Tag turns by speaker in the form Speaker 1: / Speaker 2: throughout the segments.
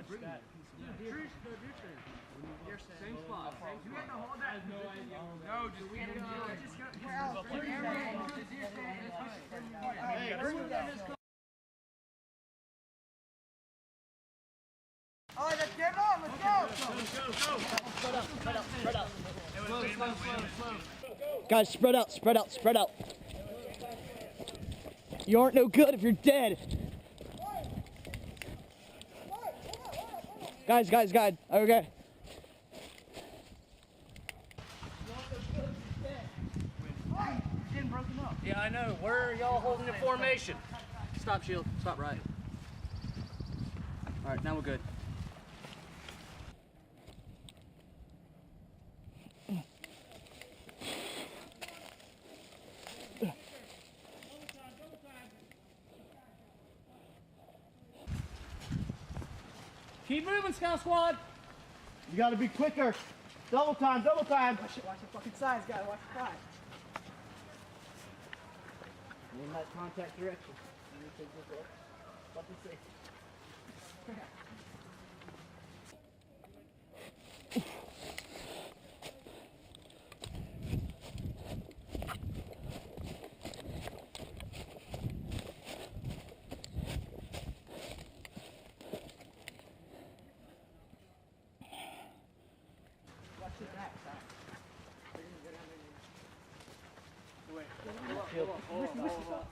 Speaker 1: bring that. Same spot. You had to hold that. No idea. No, just we just got. All right, let's get on. Let's go.
Speaker 2: Spread out.
Speaker 1: Slow.
Speaker 2: Guys, spread out. You aren't no good if you're dead. Guys. Okay.
Speaker 3: Yeah, I know. Where are y'all holding the formation? Stop, shield. Stop right. All right, now we're good. Keep moving, Scout Squad.
Speaker 4: You gotta be quicker. Double time.
Speaker 1: Watch the fucking size, guys. Watch the size.
Speaker 4: In that contact direction. Fucking safe.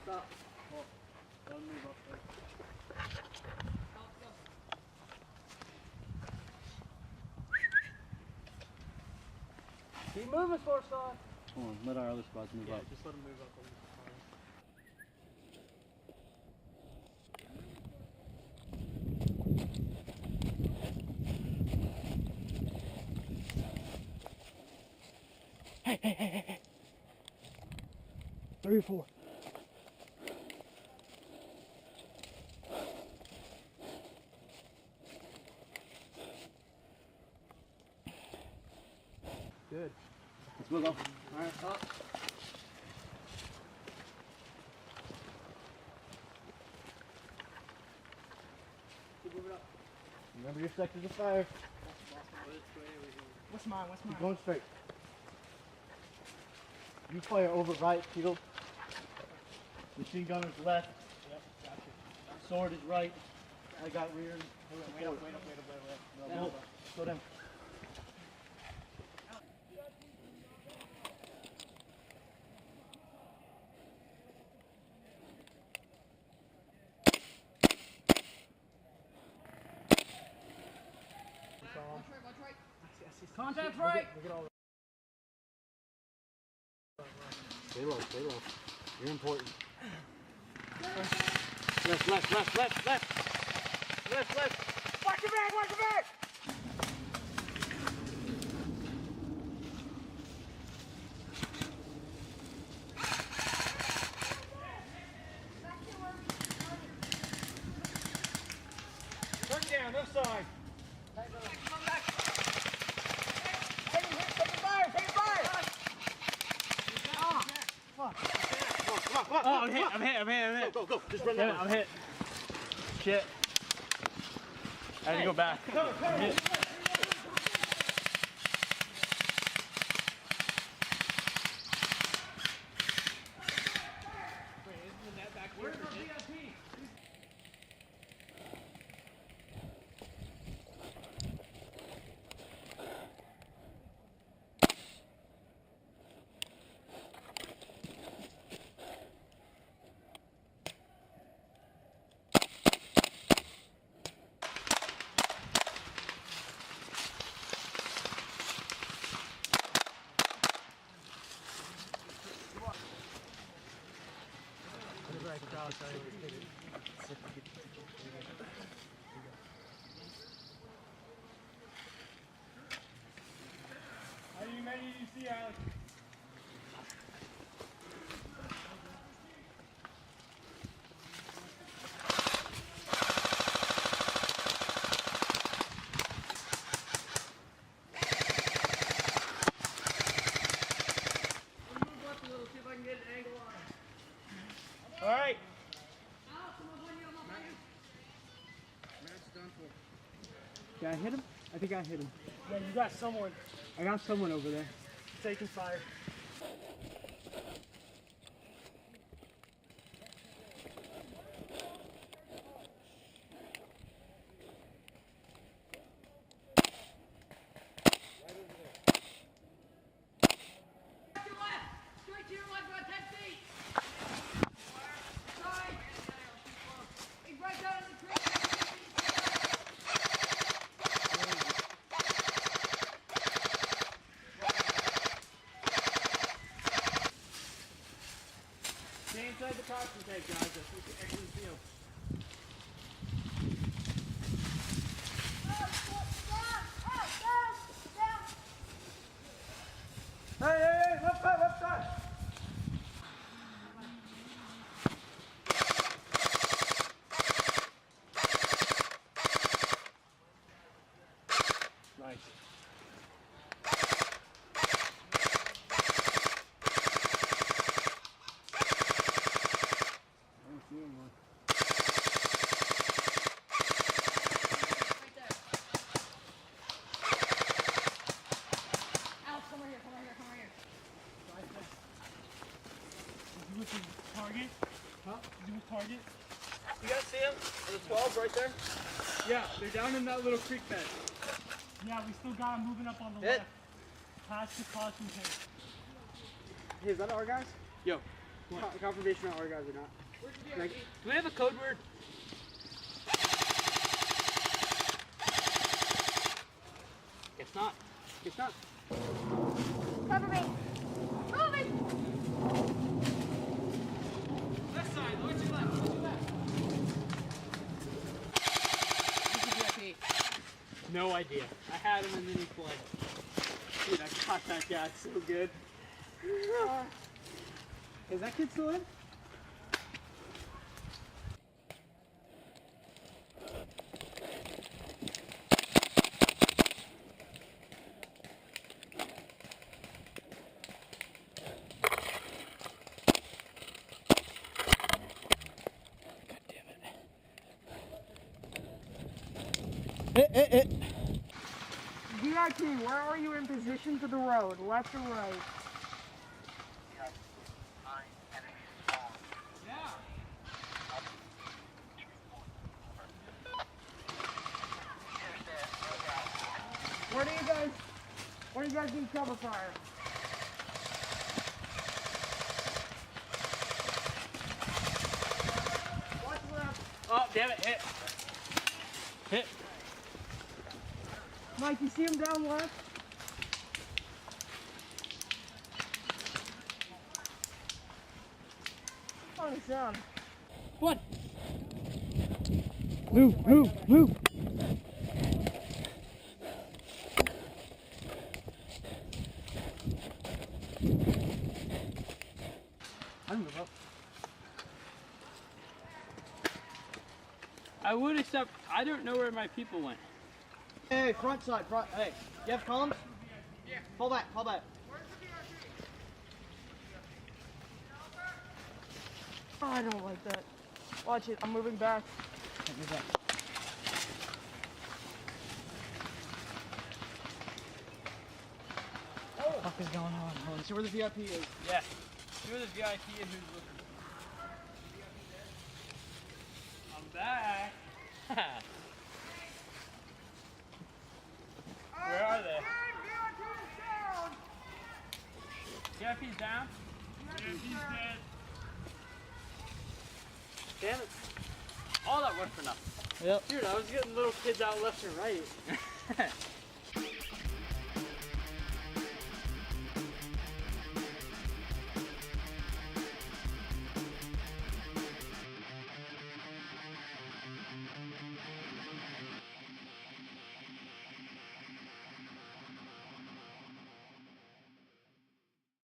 Speaker 1: Stop. Don't move up there.
Speaker 3: Keep moving, Star Star.
Speaker 4: Come on, let our other spots move up.
Speaker 1: Just let them move up a little.
Speaker 2: Hey. 3 or 4.
Speaker 1: Good.
Speaker 4: Let's move up.
Speaker 3: All right, up.
Speaker 1: Keep moving up.
Speaker 4: Remember your sectors of fire.
Speaker 1: What's mine?
Speaker 4: Keep going straight. You fire over right field. Machine gunner's left.
Speaker 1: Yep, gotcha.
Speaker 4: Sword is right. I got rear.
Speaker 1: Wait up.
Speaker 4: No, go down.
Speaker 3: Contact right.
Speaker 4: Stay low. You're important. Left.
Speaker 1: Watch your back! Turn down, left side. Come back. Take fire!
Speaker 4: Come on.
Speaker 3: Oh, I'm hit.
Speaker 4: Go. Just run
Speaker 3: Damn
Speaker 4: that
Speaker 3: it,
Speaker 4: way.
Speaker 3: I'm hit. Shit. I had to go back. I'm hit.
Speaker 1: Where's our VIP? How many do you see, Alex? All right. Matt's done for.
Speaker 3: Did I hit him? I think I hit him.
Speaker 4: Yeah, you got someone
Speaker 3: I got someone over there.
Speaker 4: taking fire.
Speaker 3: Stay inside the caution tape, guys. That's what the exit field. Hey, left side, left side. Nice.
Speaker 4: Target? Huh? Did you target?
Speaker 3: You guys see him? The 12 right there? Yeah, they're down in that little creek bed.
Speaker 4: Yeah, we still got him moving up on the
Speaker 3: Hit.
Speaker 4: left. Past the caution tape.
Speaker 3: Hey, is that our guys? Yo. Confirmation on our guys or not. Like, do we have a code word? It's not. It's not.
Speaker 5: Cover me. Moving.
Speaker 1: Left side, watch your left, watch your left.
Speaker 3: No idea. I had him and then he fled. Dude, I caught that guy so good. Is that kid still in?
Speaker 5: VIP, where are you in position to the road, left or right? Where do you guys need cover fire? Watch left.
Speaker 3: Oh, damn it, hit. Hit.
Speaker 5: Mike, you see him down left? On his down.
Speaker 2: What? Move, move, move.
Speaker 3: I'm move up. I would accept. I don't know where my people went.
Speaker 6: Hey, front side, front. Hey, you have columns? Yeah. Pull back, pull back.
Speaker 5: Oh, I don't like that. Watch it, I'm moving back.
Speaker 6: Move back. What the fuck is going on? Hold on, see where the VIP is.
Speaker 3: Yeah. See where the VIP is who's looking. I'm back. Where are they? VIP's down?
Speaker 4: VIP's dead.
Speaker 3: Damn it. All that went for nothing.
Speaker 6: Yep.
Speaker 3: Dude, I was getting little kids out left and right.